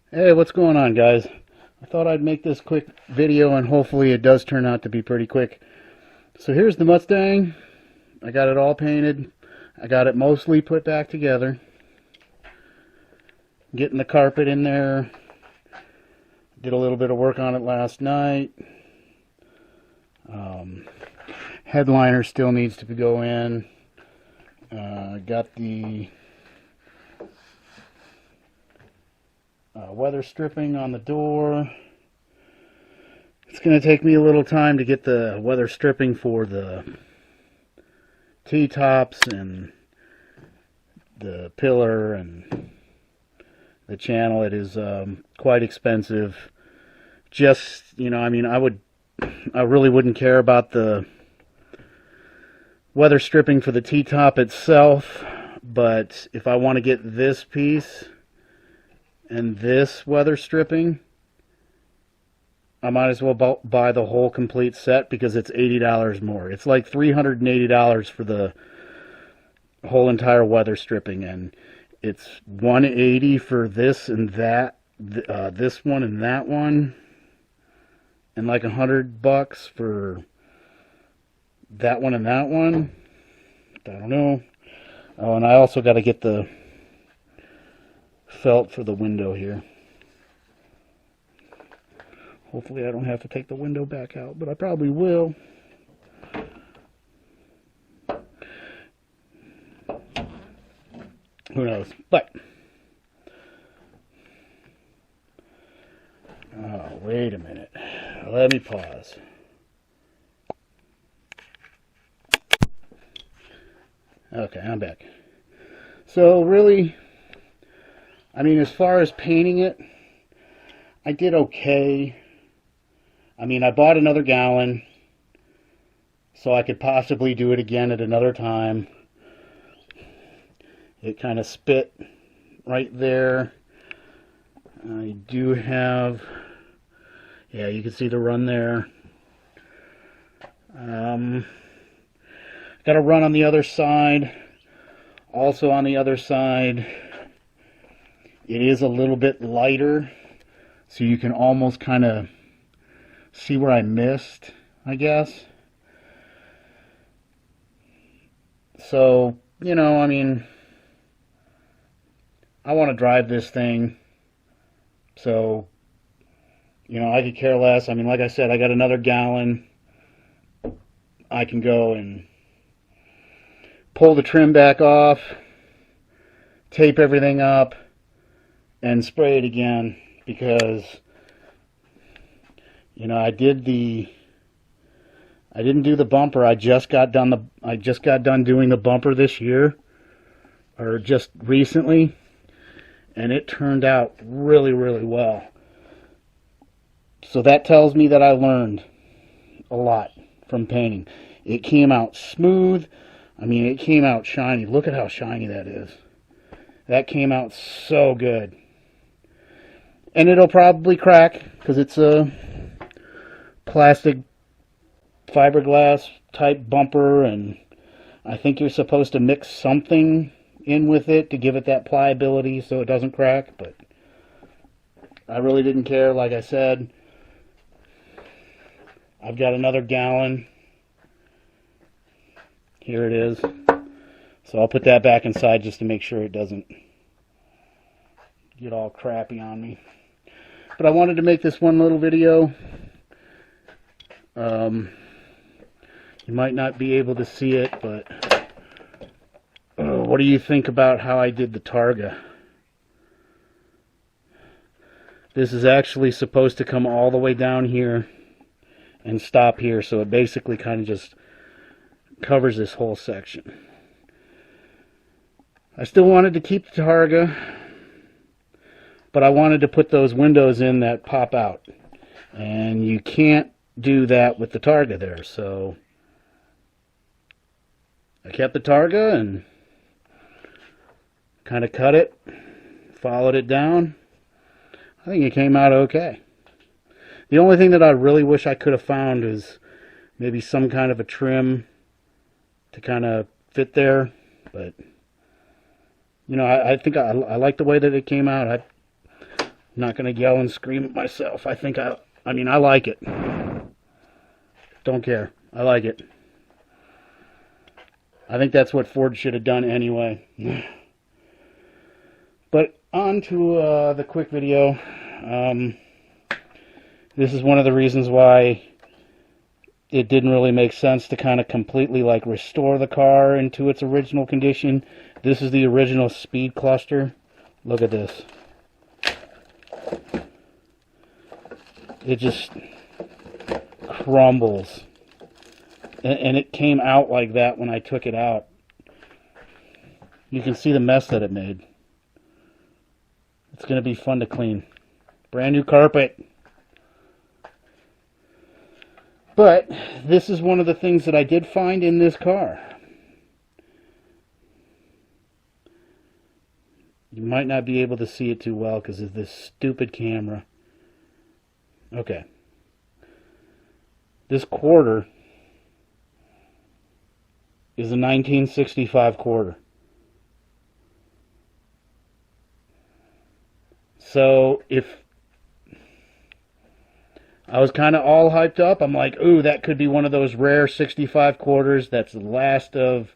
Hey, what's going on, guys? I thought I'd make this quick video, and hopefully it does turn out to be pretty quick. So here's the Mustang. I got it all painted. I got it mostly put back together. Getting the carpet in there. Did a little bit of work on it last night. Headliner still needs to go in. Got the weather stripping on the door. It's going to take me a little time to get the weather stripping for the T-tops and the pillar and the channel. It is quite expensive. Just, I mean, I really wouldn't care about the weather stripping for the T-top itself, but if I want to get this piece and this weather stripping, I might as well buy the whole complete set because it's $80 more. It's like $380 for the whole entire weather stripping, and it's $180 for this and that, this one and that one, and like $100 for that one and that one. I don't know. Oh, and I also got to get the felt for the window here. Hopefully I don't have to take the window back out, but I probably will. Who knows? But oh, wait a minute. Let me pause. Okay, I'm back. So really, I mean, as far as painting it, I did okay. I mean, I bought another gallon so I could possibly do it again at another time. It kind of spit right there. I do have, yeah, you can see the run there. Got a run on the other side. Also on the other side, it is a little bit lighter, so you can almost kind of see where I missed, I guess. So, I mean, I want to drive this thing, so, I could care less. I mean, like I said, I got another gallon. I can go and pull the trim back off, tape everything up, and spray it again, because I didn't do the bumper. I just got done doing the bumper this year, or just recently, and it turned out really, really well. So that tells me that I learned a lot from painting. It came out smooth. I mean, it came out shiny. Look at how shiny that is. That came out so good. And it'll probably crack because it's a plastic fiberglass type bumper, and I think you're supposed to mix something in with it to give it that pliability so it doesn't crack, but I really didn't care. Like I said, I've got another gallon. Here it is. So I'll put that back inside just to make sure it doesn't get all crappy on me. But I wanted to make this one little video. You might not be able to see it, but what do you think about how I did the Targa? This is actually supposed to come all the way down here and stop here, so it basically kind of just covers this whole section. I still wanted to keep the Targa, but I wanted to put those windows in that pop out, and you can't do that with the Targa there, so I kept the Targa and kind of cut it, followed it down. I think it came out okay. The only thing that I really wish I could have found is maybe some kind of a trim to kind of fit there, but I think I like the way that it came out. not going to yell and scream at myself. I mean, I like it. Don't care. I like it. I think that's what Ford should have done anyway. But on to the quick video. This is one of the reasons why it didn't really make sense to kind of completely like restore the car into its original condition. This is the original speed cluster. Look at this. It just crumbles. And it came out like that when I took it out. You can see the mess that it made. It's going to be fun to clean. Brand new carpet. But this is one of the things that I did find in this car. You might not be able to see it too well because of this stupid camera. Okay. This quarter is a 1965 quarter. So if I was kind of all hyped up, I'm like, ooh, that could be one of those rare 65 quarters that's the last of,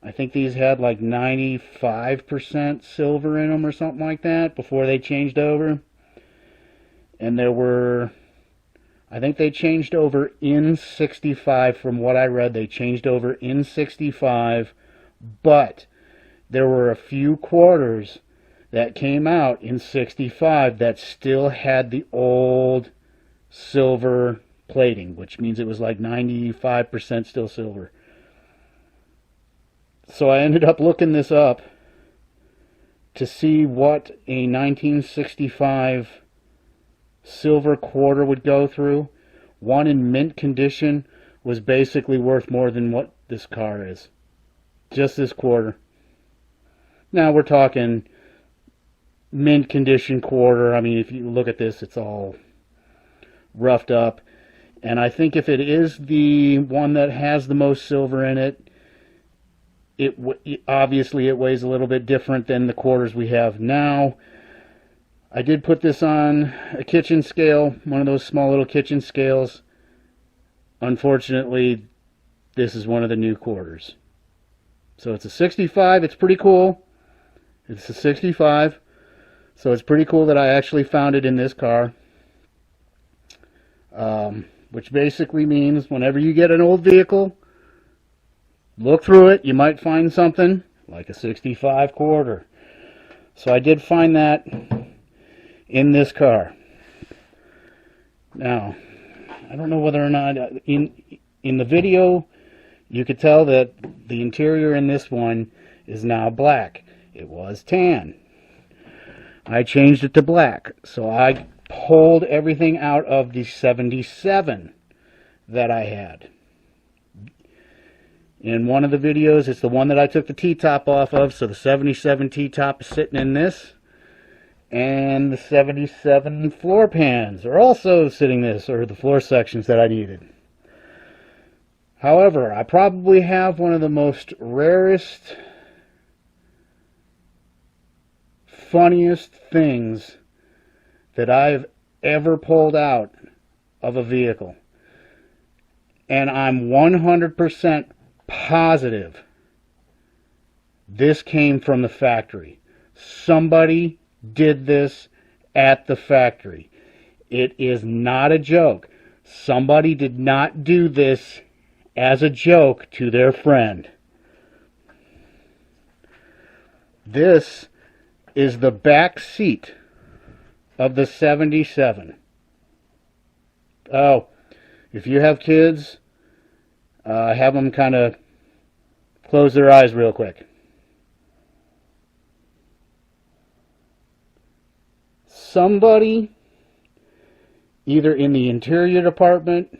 I think these had like 95% silver in them or something like that before they changed over. And there were, I think they changed over in 65 from what I read. They changed over in 65, but there were a few quarters that came out in 65 that still had the old silver plating, which means it was like 95% still silver. So I ended up looking this up to see what a 1965 silver quarter would go through. One in mint condition was basically worth more than what this car is. Just this quarter. Now we're talking mint condition quarter. I mean, if you look at this, it's all roughed up. And I think if it is the one that has the most silver in it, obviously it weighs a little bit different than the quarters we have now. I did put this on a kitchen scale, one of those small little kitchen scales. Unfortunately, this is one of the new quarters. So it's a 65. It's pretty cool. It's a 65. So it's pretty cool that I actually found it in this car. Which basically means whenever you get an old vehicle, look through it. You might find something like a 65 quarter. So I did find that in this car. Now, I don't know whether or not in the video you could tell that the interior in this one is now black. It was tan. I changed it to black. So I pulled everything out of the 77 that I had. In one of the videos, it's the one that I took the T-top off of, so the 77 T-top is sitting in this. And the 77 floor pans are also sitting in this, or the floor sections that I needed. However, I probably have one of the most rarest, funniest things that I've ever pulled out of a vehicle. And I'm 100% positive this came from the factory. Somebody did this at the factory. It is not a joke. Somebody did not do this as a joke to their friend. This is the back seat of the 77. Oh, if you have kids, have them kind of close their eyes real quick. Somebody, either in the interior department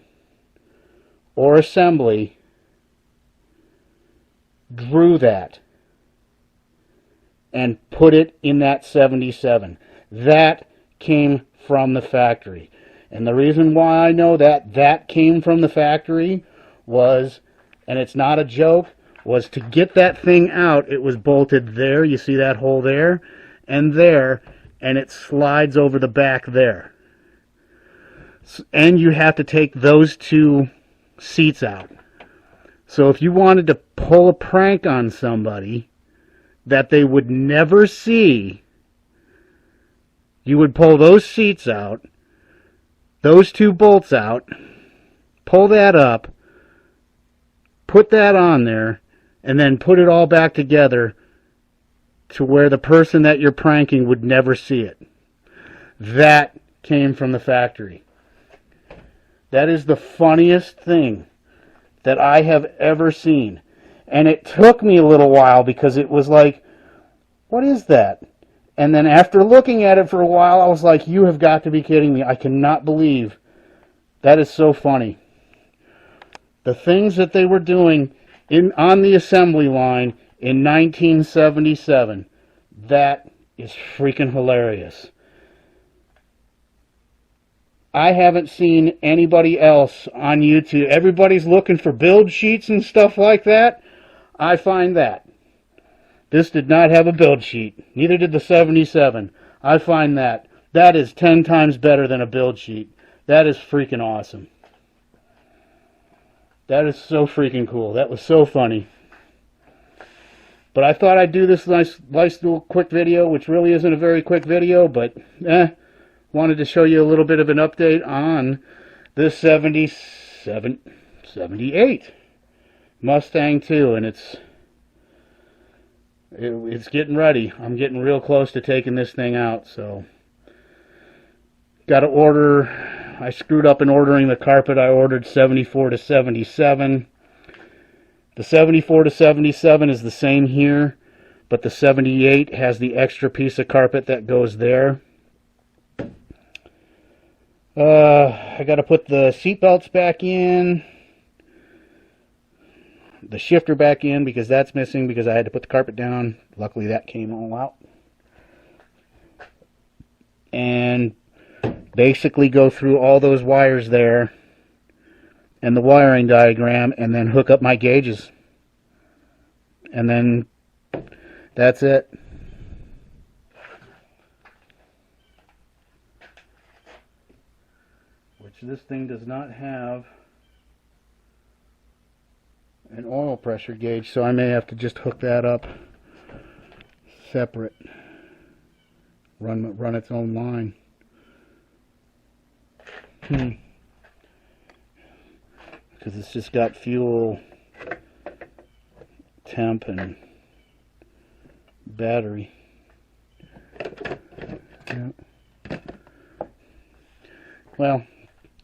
or assembly, drew that and put it in that 77. That came from the factory. And the reason why I know that that came from the factory was, and it's not a joke, was to get that thing out, it was bolted there. You see that hole there? And there and it slides over the back there. And you have to take those two seats out. So if you wanted to pull a prank on somebody that they would never see, you would pull those seats out, those two bolts out, pull that up, put that on there, and then put it all back together to where the person that you're pranking would never see it. That came from the factory. That is the funniest thing that I have ever seen. And it took me a little while because it was like, what is that? And then after looking at it for a while, I was like, you have got to be kidding me. I cannot believe that is so funny. The things that they were doing on the assembly line in 1977, that is freaking hilarious. I haven't seen anybody else on YouTube. Everybody's looking for build sheets and stuff like that. I find that. This did not have a build sheet. Neither did the 77. I find that. That is 10 times better than a build sheet. That is freaking awesome. That is so freaking cool. That was so funny. But I thought I'd do this nice little quick video, which really isn't a very quick video, but wanted to show you a little bit of an update on this 78 Mustang 2, and it's getting ready. I'm getting real close to taking this thing out, so got to order. I screwed up in ordering the carpet. I ordered 74 to 77. The 74 to 77 is the same here, but the 78 has the extra piece of carpet that goes there. I got to put the seat belts back in, the shifter back in because that's missing because I had to put the carpet down. Luckily that came all out. And basically go through all those wires there and the wiring diagram and then hook up my gauges. And then that's it. Which this thing does not have an oil pressure gauge, so I may have to just hook that up separate. Run its own line. Because it's just got fuel, temp, and battery. Yeah. Well,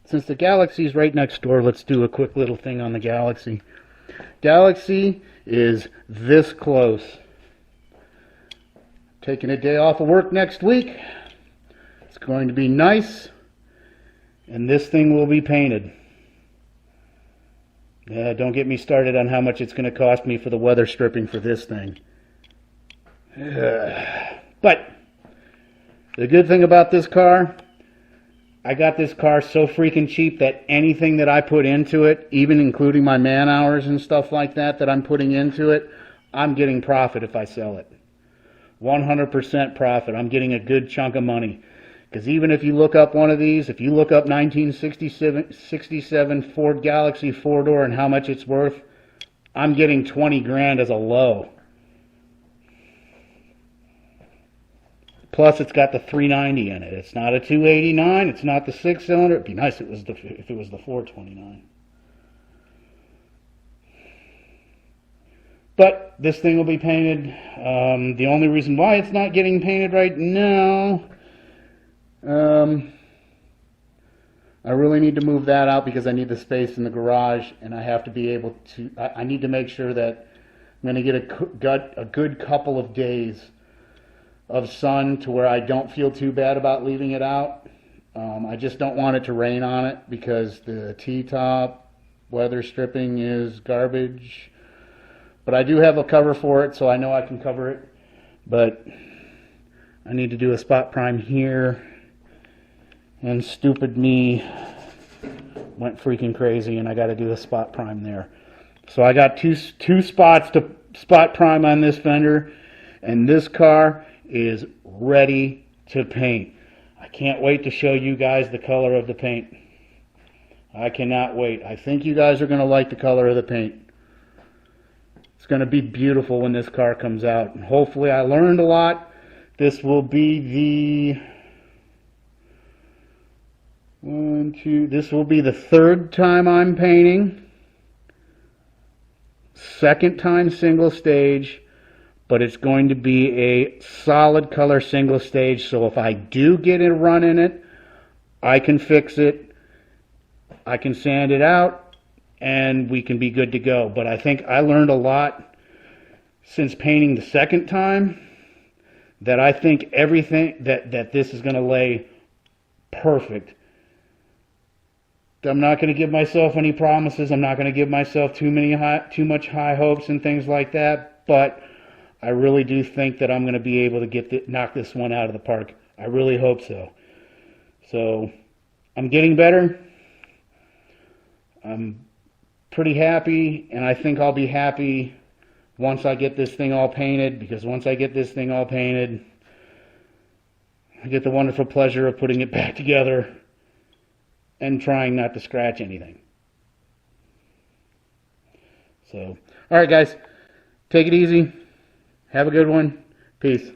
since the Galaxy's right next door, let's do a quick little thing on the Galaxy. Galaxy is this close. Taking a day off of work next week. It's going to be nice. And this thing will be painted. Don't get me started on how much it's going to cost me for the weather stripping for this thing. But the good thing about this car, I got this car so freaking cheap that anything that I put into it, even including my man hours and stuff like that I'm putting into it, I'm getting profit if I sell it. 100% profit. I'm getting a good chunk of money. Because even if you look up one of these, if you look up 1967 Ford Galaxy 4-door and how much it's worth, I'm getting 20 grand as a low. Plus, it's got the 390 in it. It's not a 289. It's not the 6-cylinder. It'd be nice if it was the 429. But this thing will be painted. The only reason why it's not getting painted right now, I really need to move that out because I need the space in the garage, and I have to be able to. I need to make sure that I'm going to get a good couple of days of sun to where I don't feel too bad about leaving it out. I just don't want it to rain on it because the T-top weather stripping is garbage. But I do have a cover for it, so I know I can cover it. But I need to do a spot prime here. And stupid me went freaking crazy, and I got to do a spot prime there. So I got two spots to spot prime on this fender, and this car is ready to paint. I can't wait to show you guys the color of the paint. I cannot wait. I think you guys are going to like the color of the paint. It's going to be beautiful when this car comes out. And hopefully I learned a lot. This will be this will be the third time I'm painting. Second time single stage. But it's going to be a solid color single stage. So if I do get a run in it, I can fix it. I can sand it out, and we can be good to go. But I think I learned a lot since painting the second time, that I think everything, that this is going to lay perfect. I'm not going to give myself any promises. I'm not going to give myself too much high hopes and things like that. But I really do think that I'm going to be able to knock this one out of the park. I really hope so. So I'm getting better. I'm pretty happy, and I think I'll be happy once I get this thing all painted, because once I get this thing all painted, I get the wonderful pleasure of putting it back together and trying not to scratch anything. So, all right, guys, take it easy. Have a good one. Peace.